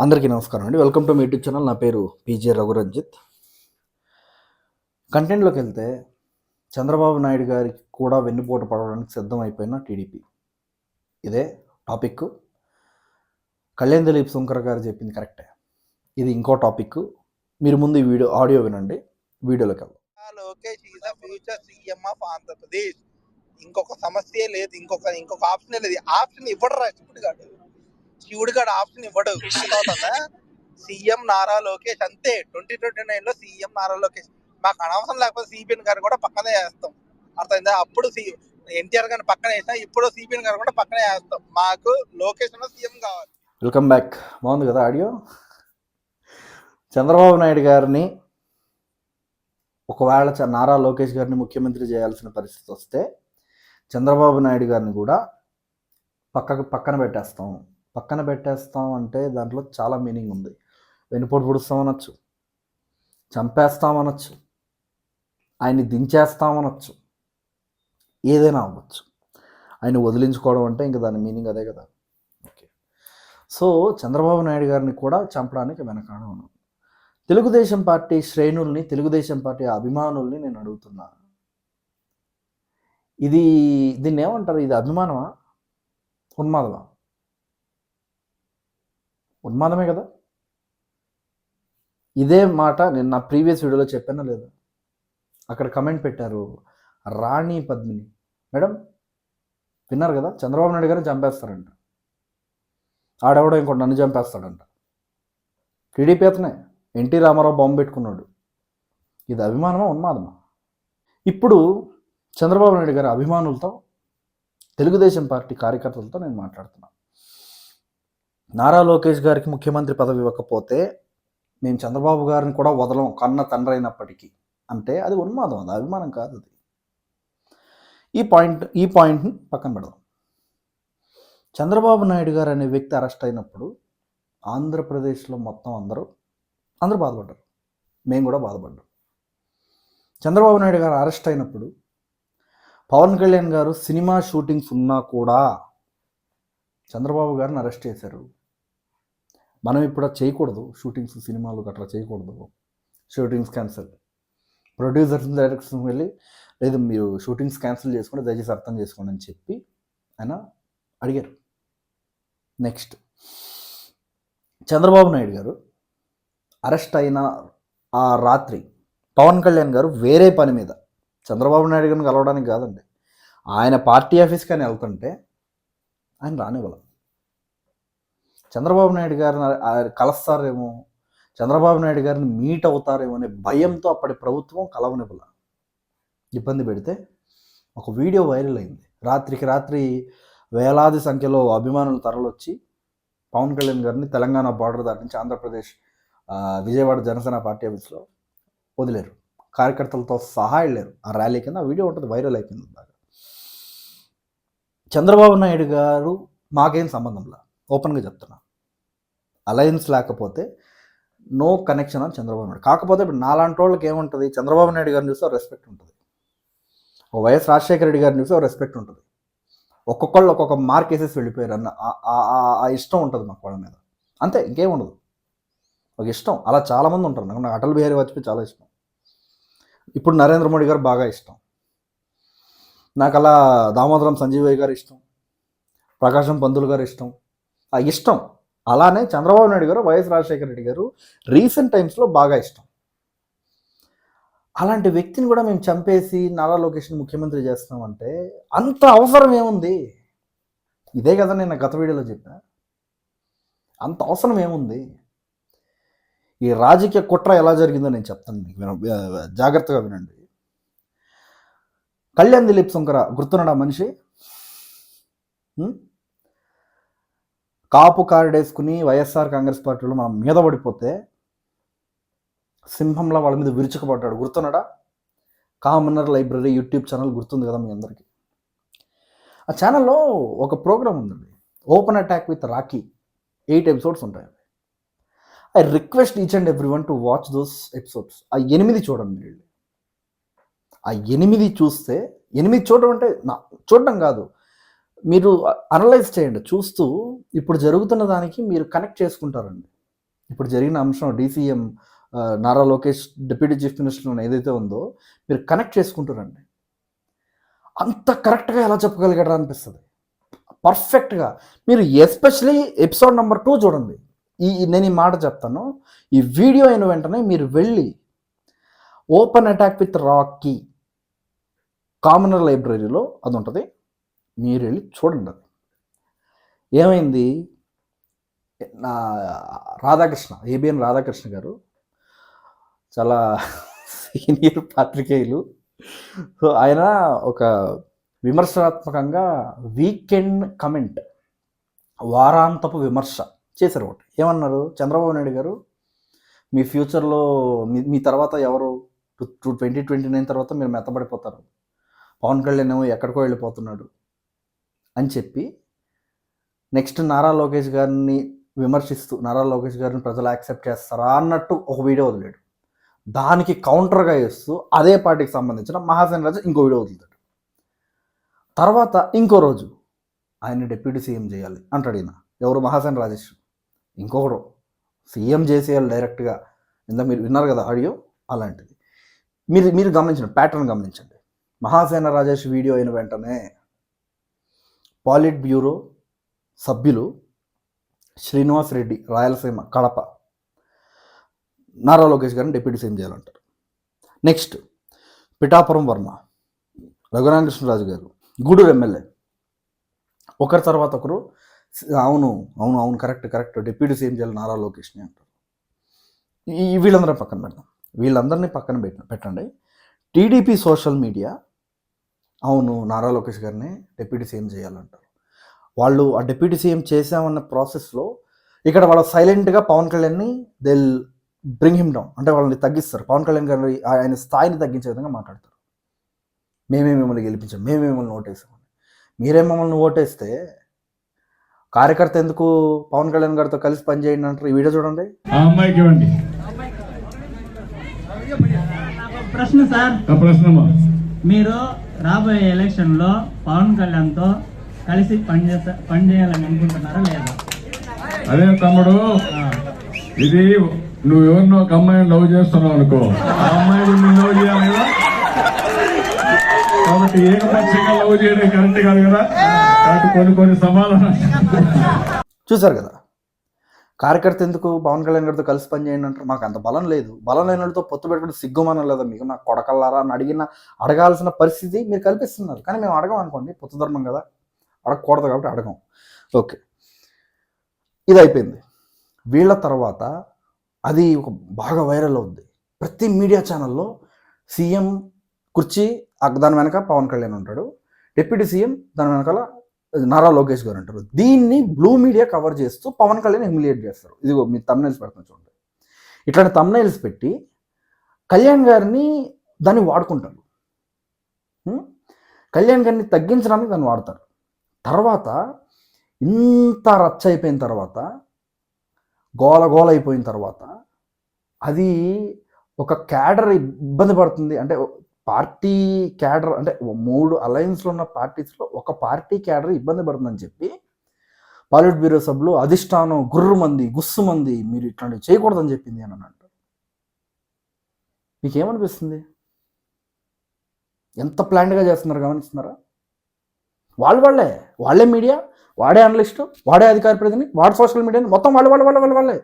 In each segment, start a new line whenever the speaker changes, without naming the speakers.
అందరికీ నమస్కారం అండి. Welcome to my YouTube channel. నా పేరు పీజే రఘురంజిత్. కంటెంట్లోకి వెళ్తే చంద్రబాబు నాయుడు గారికి కూడా వెన్నుపోటు పడడానికి సిద్ధమైపోయిన టీడీపీ. ఇదే టాపిక్. కళ్యాణ్ దిలీప్ సుంకర్ గారు చెప్పింది కరెక్టే. ఇది ఇంకో టాపిక్. మీరు ముందు ఈ ఆడియో వినండి. వీడియోలోకి వెళ్దాం.
Lokesh is the future CM of Andhra Pradesh. ఇంకొక సమస్య లేదు, ఇంకొక ఆప్షన్ లేదు. ఆప్షన్ ఇవ్వడరా శివుడు గారు ఆప్షన్ ఇవ్వడు. సీఎం నారా లోకేష్ అంతే. 2029 లో సీఎం నారా లోకేష్. మాకు అనవసరం లేకపోతే సిపిఎన్ గారు కూడా పక్కనే వేస్తాం. అర్థమైందా? అప్పుడు ఎన్టీఆర్ గారిని పక్కన వేసినా ఇప్పుడు సిపిఎన్ గారు కూడా పక్కనే వేస్తాం. మాకు లోకేష్ సీఎం కావాలి.
Welcome back. బాగుంది కదా ఆడియో? చంద్రబాబు నాయుడు గారిని ఒకవేళ నారా లోకేష్ గారిని ముఖ్యమంత్రి చేయాల్సిన పరిస్థితి వస్తే చంద్రబాబు నాయుడు గారిని కూడా పక్కన పెట్టేస్తాం అంటే దాంట్లో చాలా మీనింగ్ ఉంది. వెనుపోటు పొడుస్తామనొచ్చు, చంపేస్తామనొచ్చు, ఆయన్ని దించేస్తామనొచ్చు, ఏదైనా అవ్వచ్చు. ఆయన వదిలించుకోవడం అంటే ఇంకా దాని మీనింగ్ అదే కదా. ఓకే, సో చంద్రబాబు నాయుడు గారిని కూడా చంపడానికి వెనకాడ తెలుగుదేశం పార్టీ శ్రేణుల్ని, తెలుగుదేశం పార్టీ అభిమానుల్ని నేను అడుగుతున్నా, దీన్ని ఏమంటారు? ఇది అభిమానమా, ఉన్మాదమా? ఉన్మాదమే కదా. ఇదే మాట నేను నా ప్రీవియస్ వీడియోలో చెప్పానా లేదా? అక్కడ కమెంట్ పెట్టారు రాణి పద్మిని మేడం, విన్నారు కదా? చంద్రబాబు నాయుడు గారిని చంపేస్తారంట, ఆడెవడో ఇంకోటి నన్ను చంపేస్తాడంట. టీడీపీ అతనే ఎన్టీ రామారావు బాంబు పెట్టుకున్నాడు. ఇది అభిమానమా, ఉన్మాదమా? ఇప్పుడు చంద్రబాబు నాయుడు గారి అభిమానులతో, తెలుగుదేశం పార్టీ కార్యకర్తలతో నేను మాట్లాడుతున్నా. నారా లోకేష్ గారికి ముఖ్యమంత్రి పదవి ఇవ్వకపోతే మేము చంద్రబాబు గారిని కూడా వదలం, కన్న తండ్రి అయినప్పటికీ అంటే అది ఉన్మాదం, అది అభిమానం కాదు. అది ఈ పాయింట్ని పక్కన పెడదాం. చంద్రబాబు నాయుడు గారు అనే వ్యక్తి అరెస్ట్ అయినప్పుడు ఆంధ్రప్రదేశ్లో మొత్తం అందరూ బాధపడ్డారు. మేము కూడా బాధపడ్డాం. చంద్రబాబు నాయుడు గారు అరెస్ట్ అయినప్పుడు పవన్ కళ్యాణ్ గారు సినిమా షూటింగ్స్ ఉన్నా కూడా చంద్రబాబు గారిని అరెస్ట్ చేశారు. మనం ఇప్పుడు చేయకూడదు, షూటింగ్స్, సినిమాలు అట్లా చేయకూడదు, షూటింగ్స్ క్యాన్సిల్. ప్రొడ్యూసర్స్, డైరెక్టర్స్ వెళ్ళి లేదు మీరు షూటింగ్స్ క్యాన్సిల్ చేసుకుంటే దయచేసి అర్థం చేసుకోండి అని చెప్పి ఆయన అడిగారు. నెక్స్ట్, చంద్రబాబు నాయుడు గారు అరెస్ట్ అయిన ఆ రాత్రి పవన్ కళ్యాణ్ గారు వేరే పని మీద చంద్రబాబు నాయుడు గారిని కలవడానికి కాదండి, ఆయన పార్టీ ఆఫీస్కి అని వెళ్తుంటే ఆయన రానివ్వాలి. చంద్రబాబు నాయుడు గారిని కలుస్తారేమో, చంద్రబాబు నాయుడు గారిని మీట్ అవుతారేమో అనే భయంతో అప్పటి ప్రభుత్వం కలవనివ్వాల. ఇబ్బంది పెడితే ఒక వీడియో వైరల్ అయింది. రాత్రికి రాత్రి వేలాది సంఖ్యలో అభిమానులు తరలొచ్చి పవన్ కళ్యాణ్ గారిని తెలంగాణ బార్డర్ దాటి నుంచి ఆంధ్రప్రదేశ్ విజయవాడ జనసేన పార్టీ ఆఫీస్లో వదిలేరు. కార్యకర్తలతో సహా వెళ్ళారు. ఆ ర్యాలీ కింద ఆ వీడియో ఉంటుంది, వైరల్ అయిపోయింది బాగా. చంద్రబాబు నాయుడు గారు మాకేం సంబంధంలా, ఓపెన్గా చెప్తున్నా. అలయన్స్ లేకపోతే నో కనెక్షన్ అని చంద్రబాబు నాయుడు. కాకపోతే ఇప్పుడు నాలాంటి వాళ్ళకి ఏముంటుంది, చంద్రబాబు నాయుడు గారిని చూస్తే రెస్పెక్ట్ ఉంటుంది, ఓ వైఎస్ రాజశేఖర రెడ్డి గారిని చూస్తే రెస్పెక్ట్ ఉంటుంది. ఒక్కొక్కళ్ళు ఒక్కొక్క మార్క్ వేసేసి వెళ్ళిపోయారు అన్న ఆ ఇష్టం ఉంటుంది మాకు వాళ్ళ మీద, అంతే, ఇంకేం ఉండదు. ఒక ఇష్టం. అలా చాలామంది ఉంటారు. నాకు అటల్ బిహారీ వాజ్పేయి చాలా ఇష్టం. ఇప్పుడు నరేంద్ర మోడీ గారు బాగా ఇష్టం. నాకు అలా దామోదరం సంజీవయ్య గారు ఇష్టం, ప్రకాశం పంతులు గారు ఇష్టం. ఆ ఇష్టం అలానే చంద్రబాబు నాయుడు గారు, వైఎస్ రాజశేఖర రెడ్డి గారు రీసెంట్ టైమ్స్లో బాగా ఇష్టం. అలాంటి వ్యక్తిని కూడా మేము చంపేసి నారా లోకేష్ని ముఖ్యమంత్రి చేస్తామంటే అంత అవసరం ఏముంది? ఇదే కదా నేను గత వీడియోలో చెప్పా. అంత అవసరం ఏముంది? ఈ రాజకీయ కుట్ర ఎలా జరిగిందో నేను చెప్తాను మీకు, జాగ్రత్తగా వినండి. కళ్యాణ్ దిలీప్ సుంకర గుర్తున్నాడా మనిషి? కాపు కార్డేసుకుని వైఎస్ఆర్ కాంగ్రెస్ పార్టీలో మనం మీద పడిపోతే సింహంలో వాళ్ళ మీద విరుచుకుపడ్డాడు. గుర్తున్నాడా? కామనర్ లైబ్రరీ యూట్యూబ్ ఛానల్ గుర్తుంది కదా మీ అందరికీ. ఆ ఛానల్లో ఒక ప్రోగ్రామ్ ఉందండి, open attack with Rakhi. 8 episodes ఉంటాయి. I request each and every one to watch those episodes. ఆ 8 చూడండి మీరు. ఆ 8 చూస్తే, 8 చూడడం అంటే చూడడం కాదు, మీరు అనలైజ్ చేయండి. చూస్తూ ఇప్పుడు జరుగుతున్న దానికి మీరు కనెక్ట్ చేసుకుంటారండి. ఇప్పుడు జరిగిన అంశం DCM Nara Lokesh deputy chief minister ఏదైతే ఉందో మీరు కనెక్ట్ చేసుకుంటారండి. అంత కరెక్ట్గా ఎలా చెప్పగలిగారా అనిపిస్తుంది. పర్ఫెక్ట్గా మీరు ఎస్పెషలీ ఎపిసోడ్ నెంబర్ 2 చూడండి. నేను ఈ మాట చెప్తాను, ఈ వీడియో అయిన వెంటనే మీరు వెళ్ళి open attack with Rocky commoner లైబ్రరీలో అది ఉంటుంది, మీరు వెళ్ళి చూడండి. అది ఏమైంది, నా రాధాకృష్ణ, ఏబిఎన్ రాధాకృష్ణ గారు చాలా సీనియర్ పాత్రికేయులు. సో ఆయన ఒక విమర్శనాత్మకంగా వీకెండ్ కమెంట్, వారాంతపు విమర్శ చేశారు. ఒకటి ఏమన్నారు, చంద్రబాబు నాయుడు గారు మీ ఫ్యూచర్లో మీ తర్వాత ఎవరు 2029 తర్వాత మీరు మెత్తబడిపోతారు, పవన్ కళ్యాణ్ ఏమో ఎక్కడికో వెళ్ళిపోతున్నాడు అని చెప్పి నెక్స్ట్ నారా లోకేష్ గారిని విమర్శిస్తూ నారా లోకేష్ గారిని ప్రజలు యాక్సెప్ట్ చేస్తారా అన్నట్టు ఒక వీడియో వదిలేడు. దానికి కౌంటర్గా వేస్తూ అదే పార్టీకి సంబంధించిన మహాసేన రాజు ఇంకో వీడియో వదులుతాడు. తర్వాత ఇంకో రోజు ఆయన డిప్యూటీ సీఎం చేయాలి అంటాడు ఈయన, ఎవరు, మహాసేన రాజేష్. ఇంకొకడు సీఎం చేసేయాలి డైరెక్ట్గా, ఇందా మీరు విన్నారు కదా ఆడియో, అలాంటిది. మీరు గమనించండి, ప్యాటర్న్ గమనించండి. మహాసేన రాజేష్ వీడియో అయిన వెంటనే పాలిట్ బ్యూరో సభ్యులు శ్రీనివాస్ రెడ్డి, రాయలసీమ, కడప, నారా లోకేష్ గారిని డిప్యూటీ సీఎం చేయాలంటారు. నెక్స్ట్ పిఠాపురం వర్మ, రఘురామకృష్ణరాజు గారు, గూడూరు ఎమ్మెల్యే, ఒకరి తర్వాత ఒకరు అవును అవును అవును కరెక్ట్ డిప్యూటీ సీఎం చేయాలి నారా లోకేష్ని అంటారు. వీళ్ళందరూ పక్కన పెడదాం, వీళ్ళందరినీ పక్కన పెట్టండి. టీడీపీ సోషల్ మీడియా అవును నారా లోకేష్ గారిని డిప్యూటీ సీఎం చేయాలంటారు. వాళ్ళు ఆ డిప్యూటీ సీఎం చేసామన్న ప్రాసెస్లో ఇక్కడ వాళ్ళు సైలెంట్గా పవన్ కళ్యాణ్ని దే బ్రింగ్ హిమ్ డౌన్, అంటే వాళ్ళని తగ్గిస్తారు. పవన్ కళ్యాణ్ గారి ఆయన స్థాయిని తగ్గించే విధంగా మాట్లాడతారు. మేమే మిమ్మల్ని గెలిపించాం, మేమే మిమ్మల్ని ఓటేసామని. మీరే మమ్మల్ని ఓటేస్తే కార్యకర్త ఎందుకు పవన్ కళ్యాణ్ గారితో కలిసి పనిచేయండి అంటారు. ఈ వీడియో చూడండి.
అమ్మాయికి ఇవ్వండి.
ప్రశ్న సార్,
ప్రశ్నమా,
మీరు రాబోయే ఎలక్షన్ లో పవన్ కళ్యాణ్ తో కలిసి పనిచేయాలని అనుకుంటున్నారా లేదా?
అదే తమ్ముడు, ఇది నువ్వు ఎవరినో ఒక అమ్మాయిని లవ్ చేస్తున్నావు అనుకో, ఆ అమ్మాయి నువ్వు లవ్ చేయాలి కదా, కాబట్టి ఏకపక్షంగా లవ్ చేయడం కరెక్ట్ కాదు కదా, కాబట్టి కొన్ని సమాధానం.
చూసారు కదా, కార్యకర్త ఎందుకు పవన్ కళ్యాణ్ గారితో కలిసి పనిచేయండి అంటారు. మాకు అంత బలం లేదు, బలం లేని వాళ్ళతో పొత్తు పెట్టుకుని సిగ్గుమానం లేదా మీకు, నాకు కొడకల్లారా అని అడగాల్సిన పరిస్థితి మీరు కల్పిస్తున్నారు. కానీ మేము అడగం అనుకోండి, పొత్తు ధర్మం కదా, అడగకూడదు కాబట్టి అడగం. ఓకే, ఇది అయిపోయింది. వీళ్ళ తర్వాత అది ఒక బాగా వైరల్ అవుద్ది. ప్రతి మీడియా ఛానల్లో సీఎం కుర్చీ, దాని వెనక పవన్ కళ్యాణ్ ఉంటాడు, డిప్యూటీ సీఎం దాని వెనకాల నారా లోకేష్ గారు అంటారు. దీన్ని బ్లూ మీడియా కవర్ చేస్తూ పవన్ కళ్యాణ్ హ్యూమిలియేట్ చేస్తారు. ఇదిగో మీ తమ్నైల్స్ పెడుతున్నా చూడండి. ఇట్లాంటి తమ్నైల్స్ పెట్టి కళ్యాణ్ గారిని దాన్ని వాడుకుంటారు. కళ్యాణ్ గారిని తగ్గించడానికి దాన్ని వాడతారు. తర్వాత ఇంత రచ్చ అయిపోయిన తర్వాత, గోల అయిపోయిన తర్వాత, అది ఒక క్యాడర్ ఇబ్బంది పడుతుంది. అంటే పార్టీ క్యాడర్, అంటే 3 అలయన్స్లో ఉన్న పార్టీస్లో ఒక పార్టీ క్యాడర్ ఇబ్బంది పడుతుందని చెప్పి పాలిట్ బ్యూరో సభ్యులు అధిష్టానం గుస్సుమంది మీరు ఇట్లాంటివి చేయకూడదని చెప్పింది అని అంటారు. మీకేమనిపిస్తుంది? ఎంత ప్లాన్డ్గా చేస్తున్నారు గమనిస్తున్నారా? వాళ్ళే మీడియా, వాడే అనలిస్టు, వాడే అధికార ప్రతినిధి, వాడు సోషల్ మీడియా, మొత్తం వాళ్ళే.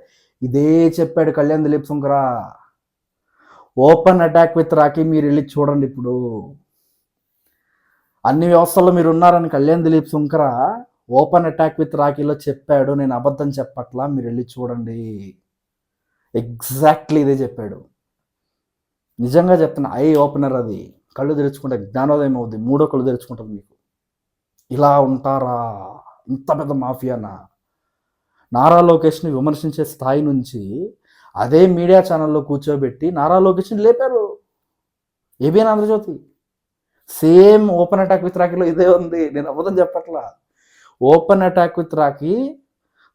ఇదే చెప్పాడు Kalyan Dilip Sunkara. Open attack with Rakhi మీరు వెళ్ళి చూడండి. ఇప్పుడు అన్ని వ్యవస్థల్లో మీరు ఉన్నారని Kalyan Dilip Sunkara open attack with రాకీలో చెప్పాడు. నేను అబద్ధం చెప్పట్లా, మీరు వెళ్ళి చూడండి. ఎగ్జాక్ట్లీ ఇదే చెప్పాడు. నిజంగా చెప్తున్నా, ఐ ఓపెనర్ అది. కళ్ళు తెరుచుకుంటే జ్ఞానోదయం అవుద్ది, 3వ కళ్ళు తెరుచుకుంటుంది మీకు. ఇలా ఉంటారా? ఇంత పెద్ద మాఫియానా? నారా లోకేష్ని విమర్శించే స్థాయి నుంచి అదే మీడియా ఛానల్లో కూర్చోబెట్టి నారా లోకేష్ని లేపారు. ABN Andhrajyothy same open attack with రాకీలో ఇదే ఉంది. నేను అబద్ధం చెప్పట్లా. Open attack with Rakhi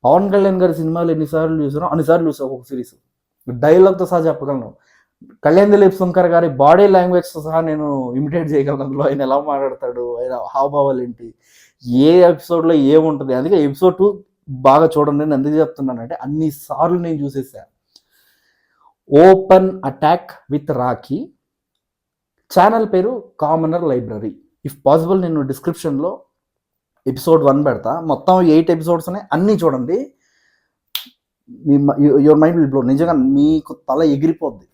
Pawan Kalyan గారి సినిమాలు ఎన్నిసార్లు చూసానో అన్నిసార్లు చూసాను. ఒక్కొక్క సిరీస్ డైలాగ్తో సహా చెప్పగలను. కళ్యాణ్ దిలీప్ సుంకర్ గారి బాడీ లాంగ్వేజ్తో సహా నేను ఇమిటేట్ చేయగలను. అందులో ఆయన ఎలా మాట్లాడతాడు, ఆయన హావభావాలు ఏంటి, ఏ ఎపిసోడ్లో ఏముంటుంది. అందుకే ఎపిసోడ్ 2 బాగా చూడండి. నేను ఎందుకు చెప్తున్నానంటే అన్నిసార్లు నేను చూసేసా. ఓపెన్ అటాక్ విత్ రాఖీ, ఛానల్ పేరు కామనర్ లైబ్రరీ. ఇఫ్ పాసిబుల్ నేను డిస్క్రిప్షన్లో ఎపిసోడ్ 1 పెడతా. మొత్తం 8 ఎపిసోడ్స్ ఉన్నాయి, అన్నీ చూడండి. Me your mind will blow. నిజంగా మీకు తల ఎగిరిపోద్ది.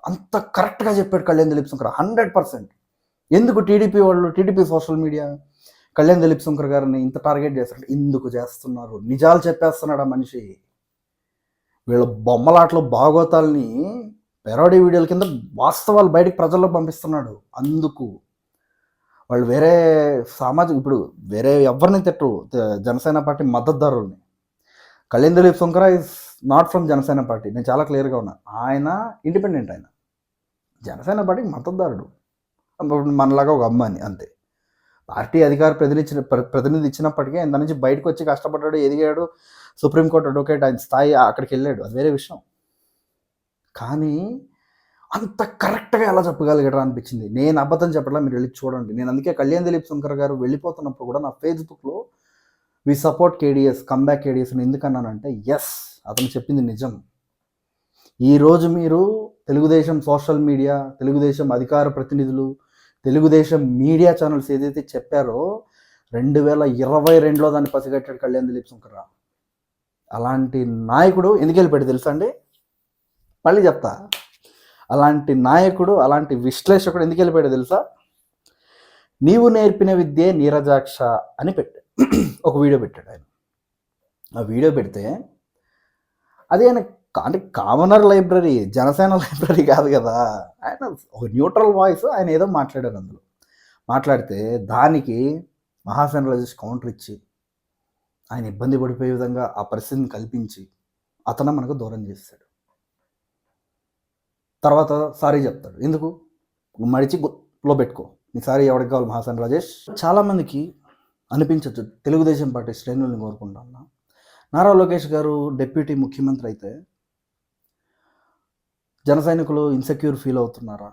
అంత కరెక్ట్గా చెప్పాడు కళ్యాణ్ దిలీప్ శంకర్ 100%. ఎందుకు TDP social media Kalyan Dilip Shankar గారిని ఇంత టార్గెట్ చేస్తారు? ఎందుకు చేస్తున్నారు? నిజాలు చెప్పేస్తున్నాడు ఆ మనిషి. వీళ్ళ బొమ్మలాటలు భాగోతాల్ని పెరోడీ వీడియోల కింద వాస్తవాలు బయటకు ప్రజల్లో పంపిస్తున్నాడు. అందుకు వాళ్ళు వేరే ఇప్పుడు వేరే ఎవరిని తిట్టరు, జనసేన పార్టీ మద్దతుదారుల్ని. Kalyan Dilip Shankar is not from Janasena party. నేను చాలా క్లియర్గా ఉన్నా. ఆయన ఇండిపెండెంట్, ఆయన జనసేన పార్టీకి మద్దతుదారుడు, మనలాగా ఒక అమ్మాని అంతే. పార్టీ అధికార ప్రతినిధి ఇచ్చినప్పటికీ ఆయన దాని నుంచి బయటకు వచ్చి కష్టపడ్డాడు, ఎదిగాడు, సుప్రీంకోర్టు అడ్వకేట్, ఆయన స్థాయి అక్కడికి వెళ్ళాడు, అది వేరే విషయం. కానీ అంత కరెక్ట్గా ఎలా చెప్పగలిగారా అనిపించింది. నేను అబద్ధం చెప్పట్లా, మీరు వెళ్ళి చూడండి. నేను అందుకే కళ్యాణ్ దిలీప్ శంకర్ గారు వెళ్ళిపోతున్నప్పుడు కూడా నా ఫేస్బుక్లో we support KDS, comeback KDS అని ఎందుకన్నానంటే, ఎస్, అతను చెప్పింది నిజం. ఈరోజు మీరు తెలుగుదేశం సోషల్ మీడియా, తెలుగుదేశం అధికార ప్రతినిధులు, తెలుగుదేశం మీడియా ఛానల్స్ ఏదైతే చెప్పారో 2022లో దాన్ని పసిగట్టాడు కళ్యాణ్ దిలీప్ శంకర్. అలాంటి నాయకుడు ఎందుకు వెళ్ళిపోయాడు తెలుసా అండి? మళ్ళీ చెప్తా. అలాంటి నాయకుడు, అలాంటి విశ్లేషకుడు ఎందుకు వెళ్ళిపోయాడు తెలుసా? నీవు నేర్పిన విద్యే నీరజాక్ష అని ఒక వీడియో పెట్టాడు ఆయన. ఆ వీడియో పెడితే అది ఆయన అంటే కామనర్ లైబ్రరీ, జనసేన లైబ్రరీ కాదు కదా. ఆయన ఒక న్యూట్రల్ వాయిస్, ఆయన ఏదో మాట్లాడారు అందులో. మాట్లాడితే దానికి మహాసేన రాజేష్ కౌంటర్ ఇచ్చి ఆయన ఇబ్బంది పడిపోయే విధంగా ఆ పరిస్థితిని కల్పించి అతను మనకు దూరం చేస్తాడు. తర్వాత సారీ చెప్తాడు. ఎందుకు? మడిచి గుట్లో పెట్టుకో, నీ సారీ ఎవరికి కావాలి మహాసేన రాజేష్. చాలామందికి అనిపించవచ్చు, తెలుగుదేశం పార్టీ శ్రేణుల్ని కోరుకుంటున్నా, నారా లోకేష్ గారు డిప్యూటీ ముఖ్యమంత్రి అయితే జన సైనికులు ఇన్సెక్యూర్ ఫీల్ అవుతున్నారా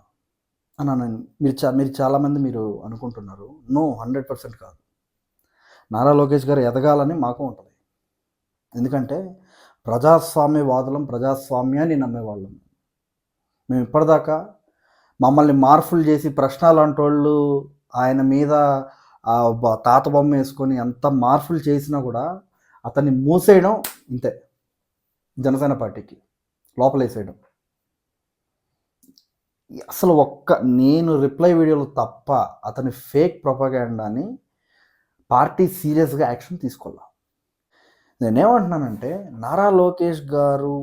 అని మీరు చాలామంది మీరు అనుకుంటున్నారు. నో, 100% కాదు. నారా లోకేష్ గారు ఎదగాలని మాకు ఉంటుంది. ఎందుకంటే ప్రజాస్వామ్యవాదులం, ప్రజాస్వామ్యాన్ని నమ్మేవాళ్ళం. మేము ఇప్పటిదాకా మమ్మల్ని మార్పులు చేసి ప్రశ్నలు అంటోళ్ళు ఆయన మీద తాత బొమ్మ వేసుకొని ఎంత మార్పులు చేసినా కూడా అతన్ని మూసేయడం ఇంతే. జనసేన పార్టీకి లోపలేసేయడం. అసలు నేను రిప్లై వీడియోలు తప్ప అతని ఫేక్ ప్రొపగాండాని పార్టీ సీరియస్గా యాక్షన్ తీసుకోవాలి. నేనేమంటున్నానంటే, నారా లోకేష్ గారు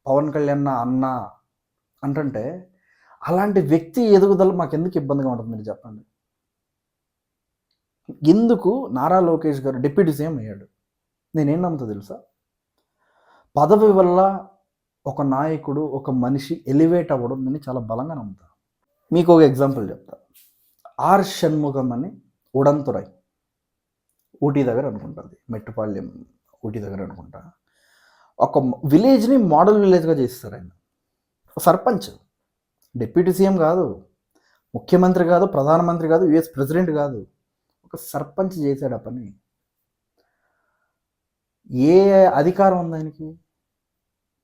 పవన్ కళ్యాణ్ అన్న అంటే అలాంటి వ్యక్తి ఎదుగుదల మాకు ఎందుకు ఇబ్బందిగా ఉంటుంది మీరు చెప్పండి. ఎందుకు నారా లోకేష్ గారు డిప్యూటీ సీఎం అయ్యాడు? నేనేం నమ్ముతా తెలుసా? పదవి వల్ల ఒక నాయకుడు, ఒక మనిషి ఎలివేట్ అవ్వడం నేను చాలా బలంగా నమ్ముతా. మీకు ఒక ఎగ్జాంపుల్ చెప్తా. ఆర్ షణ్ముఖం అని ఉడంతురై, ఊటీ దగ్గర అనుకుంటుంది, మెట్టుపాళ్యం ఊటీ దగ్గర అనుకుంటా, ఒక విలేజ్ని మోడల్ విలేజ్గా చేస్తారు. ఆయన సర్పంచ్, డిప్యూటీ సీఎం కాదు, ముఖ్యమంత్రి కాదు, ప్రధానమంత్రి కాదు, యుఎస్ ప్రెసిడెంట్ కాదు, ఒక సర్పంచ్ చేశాడు ఆ పని. ఏ అధికారం ఉంది ఆయనకి?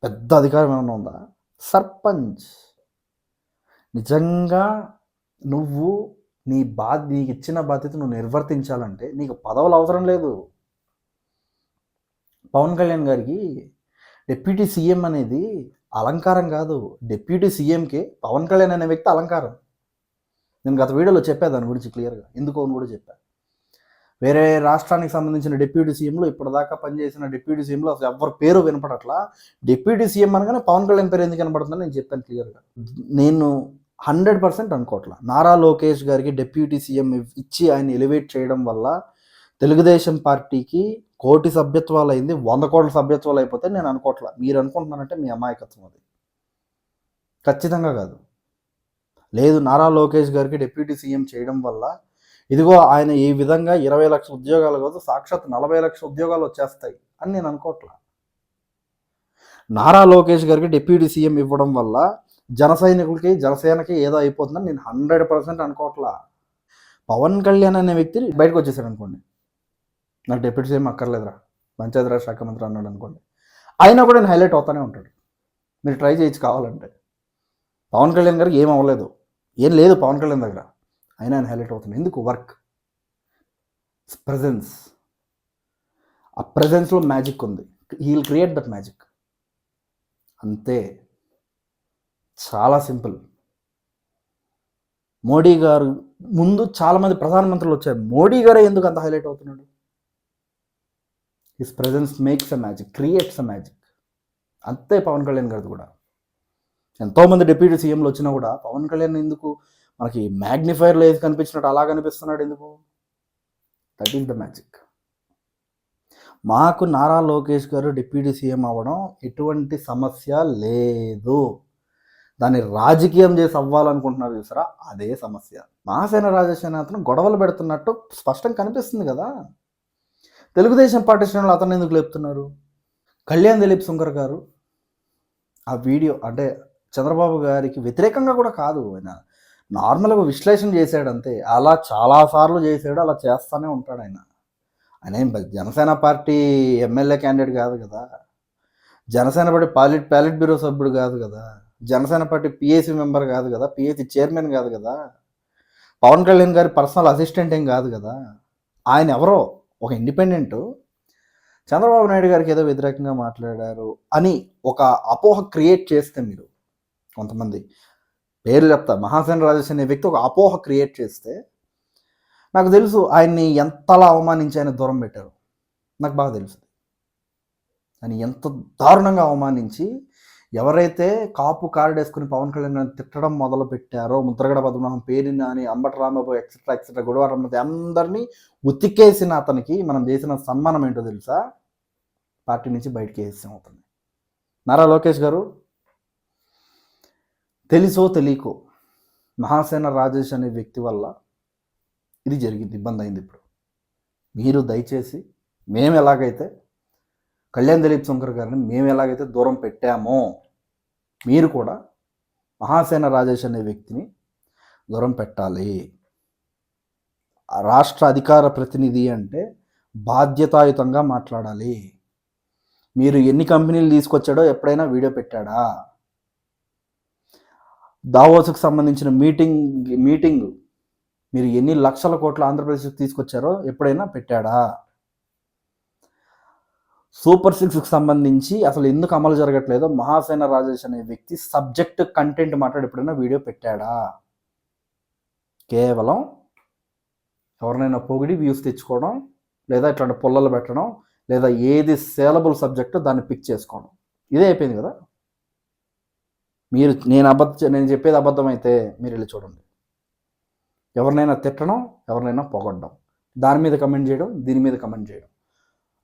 పెద్ద అధికారం ఏమైనా ఉందా? సర్పంచ్. నిజంగా నువ్వు నీకు ఇచ్చిన బాధ్యత నువ్వు నిర్వర్తించాలంటే నీకు పదవులు అవసరం లేదు. పవన్ కళ్యాణ్ గారికి డిప్యూటీ సీఎం అనేది అలంకారం కాదు. డిప్యూటీ సీఎంకి పవన్ కళ్యాణ్ అనే వ్యక్తి అలంకారం. నేను గత వీడియోలో చెప్పా దాని గురించి క్లియర్గా, ఎందుకో అని కూడా చెప్పా. వేరే రాష్ట్రానికి సంబంధించిన డిప్యూటీ సీఎంలో ఇప్పటిదాకా పనిచేసిన డిప్యూటీ సీఎంలో అసలు ఎవరి పేరు వినపడట్లా. డిప్యూటీ సీఎం అనగానే పవన్ కళ్యాణ్ పేరు ఎందుకు వినపడుతుందని నేను చెప్పాను క్లియర్గా. నేను 100% అనుకోవట్లా నారా లోకేష్ గారికి డిప్యూటీ సీఎం ఇచ్చి ఆయన ఎలివేట్ చేయడం వల్ల తెలుగుదేశం పార్టీకి 1 కోటి సభ్యత్వాలు అయింది, 100 కోట్ల సభ్యత్వాలు అయిపోతే నేను అనుకోవట్లా. మీరు అనుకుంటున్నారంటే మీ అమాయకత్వం అది. ఖచ్చితంగా కాదు. లేదు, నారా లోకేష్ గారికి డిప్యూటీ సీఎం చేయడం వల్ల ఇదిగో ఆయన ఈ విధంగా 20 లక్షల ఉద్యోగాలు కాదు, సాక్షాత్ 40 లక్షల ఉద్యోగాలు వచ్చేస్తాయి అని నేను అనుకోవట్లా. నారా లోకేష్ గారికి డిప్యూటీ సీఎం ఇవ్వడం వల్ల జన సైనికులకి, జనసేనకి ఏదో అయిపోతుందని నేను 100% అనుకోవట్లా. పవన్ కళ్యాణ్ అనే వ్యక్తి బయటకు వచ్చేసాడు అనుకోండి, నాకు డిప్యూటీ సీఎం అక్కర్లేదురా, పంచాయతీరాజ్ శాఖ మంత్రి అన్నాడు అనుకోండి, అయినా కూడా నేను హైలైట్ అవుతానే ఉంటాడు. మీరు ట్రై చేయొచ్చు కావాలంటే. పవన్ కళ్యాణ్ గారికి ఏం అవ్వలేదు, ఏం లేదు పవన్ కళ్యాణ్ దగ్గర, అయినా ఆయన హైలైట్ అవుతున్నాడు. ఎందుకు? Work, presence. ఆ ప్రెజెన్స్లో మ్యాజిక్ ఉంది. He will create that magic. అంతే, చాలా సింపుల్. మోడీ గారు ముందు చాలామంది ప్రధానమంత్రులు వచ్చారు, మోడీ గారే ఎందుకు అంత హైలైట్ అవుతున్నాడు? His presence makes a magic, creates a magic. అంతే పవన్ కళ్యాణ్ గారిది కూడా. ఎంతోమంది డిప్యూటీ సీఎంలు వచ్చినా కూడా పవన్ కళ్యాణ్ ఎందుకు మనకి మ్యాగ్నిఫైర్లో ఏది కనిపించినట్టు అలా కనిపిస్తున్నాడు ఎందుకు? That is the magic. మాకు నారా లోకేష్ గారు డిప్యూటీ సీఎం అవ్వడం ఎటువంటి సమస్య లేదు. దాన్ని రాజకీయం చేసి అవ్వాలనుకుంటున్నారు చూసారా, అదే సమస్య. మహాసేన రాజసేన అతను గొడవలు పెడుతున్నట్టు స్పష్టంగా కనిపిస్తుంది కదా. తెలుగుదేశం పార్టీ శ్రేణులు అతను ఎందుకు లేపుతున్నారు? కళ్యాణ్ దిలీప్ సుంకర్ గారు ఆ వీడియో అంటే చంద్రబాబు గారికి వ్యతిరేకంగా కూడా కాదు, ఆయన నార్మల్గా విశ్లేషణ చేశాడు అంతే. అలా చాలాసార్లు చేశాడు, అలా చేస్తూనే ఉంటాడు ఆయన. ఆయన ఏం జనసేన పార్టీ ఎమ్మెల్యే క్యాండిడేట్ కాదు కదా, జనసేన పార్టీ ప్యాలెట్ బ్యూరో సభ్యుడు కాదు కదా, జనసేన పార్టీ పిఏసీ మెంబర్ కాదు కదా, పిఏసీ చైర్మన్ కాదు కదా, పవన్ కళ్యాణ్ గారి పర్సనల్ అసిస్టెంట్ ఏం కాదు కదా. ఆయన ఎవరో ఒక ఇండిపెండెంట్. చంద్రబాబు నాయుడు గారికి ఏదో వ్యతిరేకంగా మాట్లాడారు అని ఒక అపోహ క్రియేట్ చేస్తే, మీరు కొంతమంది పేర్లు చెప్తా, మహాసేన రాజేష్ అనే వ్యక్తి ఒక అపోహ క్రియేట్ చేస్తే, నాకు తెలుసు ఆయన్ని ఎంతలా అవమానించి ఆయన దూరం పెట్టారు. నాకు బాగా తెలుసు ఆయన ఎంత దారుణంగా అవమానించి ఎవరైతే కాపు కార్డు వేసుకుని పవన్ కళ్యాణ్ తిట్టడం మొదలు పెట్టారో, ముద్రగడ పద్మనాభం, పేరిని అని, అంబటి రాంబాబు ఎక్సెట్రా ఎక్సెట్రా, గుడివారం అందరినీ ఉతికేసిన అతనికి మనం చేసిన సన్మానం ఏంటో తెలుసా? పార్టీ నుంచి బయటకి వేసాం అవుతుంది. నారా లోకేష్ గారు తెలుసో తెలియకో మహాసేన రాజేష్ అనే వ్యక్తి వల్ల ఇది జరిగింది, ఇబ్బంది అయింది. ఇప్పుడు మీరు దయచేసి మేము ఎలాగైతే కళ్యాణ్ దిలీప్ సుంకర్ గారిని మేము ఎలాగైతే దూరం పెట్టామో, మీరు కూడా మహాసేన రాజేష్ అనే వ్యక్తిని దూరం పెట్టాలి. రాష్ట్ర అధికార ప్రతినిధి అంటే బాధ్యతాయుతంగా మాట్లాడాలి. మీరు ఎన్ని కంపెనీలు తీసుకొచ్చాడో ఎప్పుడైనా వీడియో పెట్టాడా? దావోస్కు సంబంధించిన మీటింగ్ మీరు ఎన్ని లక్షల కోట్ల ఆంధ్రప్రదేశ్కి తీసుకొచ్చారో ఎప్పుడైనా పెట్టాడా? సూపర్ 6కి సంబంధించి అసలు ఎందుకు అమలు జరగట్లేదో మహాసేన రాజేష్ అనే వ్యక్తి సబ్జెక్ట్ కంటెంట్ మాట్లాడి ఎప్పుడైనా వీడియో పెట్టాడా? కేవలం ఎవరినైనా పొగిడి వ్యూస్ తెచ్చుకోవడం, లేదా ఇట్లాంటి పుల్లలు పెట్టడం, లేదా ఏది సేలబుల్ సబ్జెక్టు దాన్ని పిక్ చేసుకోవడం, ఇదే అయిపోయింది కదా. మీరు నేను చెప్పేది అబద్ధం అయితే మీరు వెళ్ళి చూడండి. ఎవరినైనా తిట్టడం, ఎవరినైనా పొగడడం, దాని మీద కమెంట్ చేయడం, దీని మీద కమెంట్ చేయడం.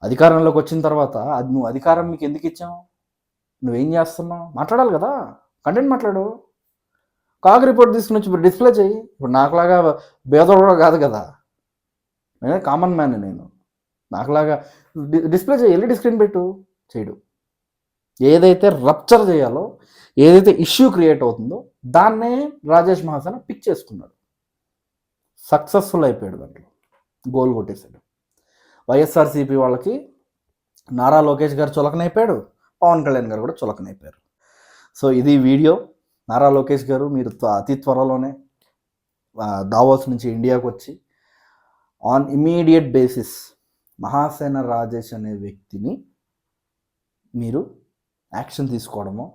అధికారంలోకి వచ్చిన తర్వాత అది నువ్వు అధికారం మీకు ఎందుకు ఇచ్చావు? నువ్వేం చేస్తున్నావు? మాట్లాడాలి కదా, కంటెంట్ మాట్లాడు. కాగ్ రిపోర్ట్ తీసుకుని వచ్చి ఇప్పుడు డిస్ప్లే చేయి. ఇప్పుడు నాకులాగా భేదోడు కూడా కాదు కదా, నేనే కామన్ మ్యాన్. నేను నాకులాగా డిస్ప్లే చేయి, ఎల్ఈడి స్క్రీన్ పెట్టు. చేయడు. ఏదైతే రప్చర్ చేయాలో, ఏదైతే ఇష్యూ క్రియేట్ అవుతుందో దాన్నే రాజేష్ మహాసేన పిక్ చేసుకున్నాడు. సక్సెస్ఫుల్ అయిపోయాడు, దాంట్లో గోల్ కొట్టేశాడు. వైఎస్ఆర్సీపీ వాళ్ళకి నారా లోకేష్ గారు చులకనైపోయాడు, పవన్ కళ్యాణ్ గారు కూడా చులకనైపోయారు. సో ఇది వీడియో. నారా లోకేష్ గారు మీరు అతి త్వరలోనే దావోస్ నుంచి ఇండియాకు వచ్చి on immediate basis Mahasena Rajesh అనే వ్యక్తిని మీరు యాక్షన్ తీసుకోవడము,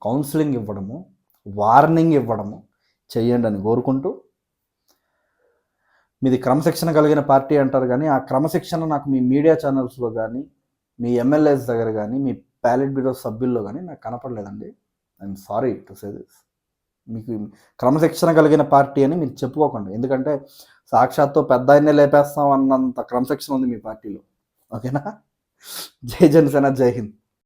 కౌన్సిలింగ్ ఇవ్వడము, వార్నింగ్ ఇవ్వడము చెయ్యండి అని కోరుకుంటూ, మీది క్రమశిక్షణ కలిగిన పార్టీ అంటారు కానీ ఆ క్రమశిక్షణ నాకు మీ మీడియా ఛానల్స్లో కానీ, మీ ఎమ్మెల్యేస్ దగ్గర కానీ, మీ ప్యాలెట్ బ్యూరో సభ్యుల్లో కానీ నాకు కనపడలేదండి. I'm sorry to say this. మీకు క్రమశిక్షణ కలిగిన పార్టీ అని మీరు చెప్పుకోకండి, ఎందుకంటే సాక్షాత్తు పెద్ద ఆయన్నే లేపేస్తాం అన్నంత క్రమశిక్షణ ఉంది మీ పార్టీలో. ఓకేనా? జై జనసేన, జై హింద్.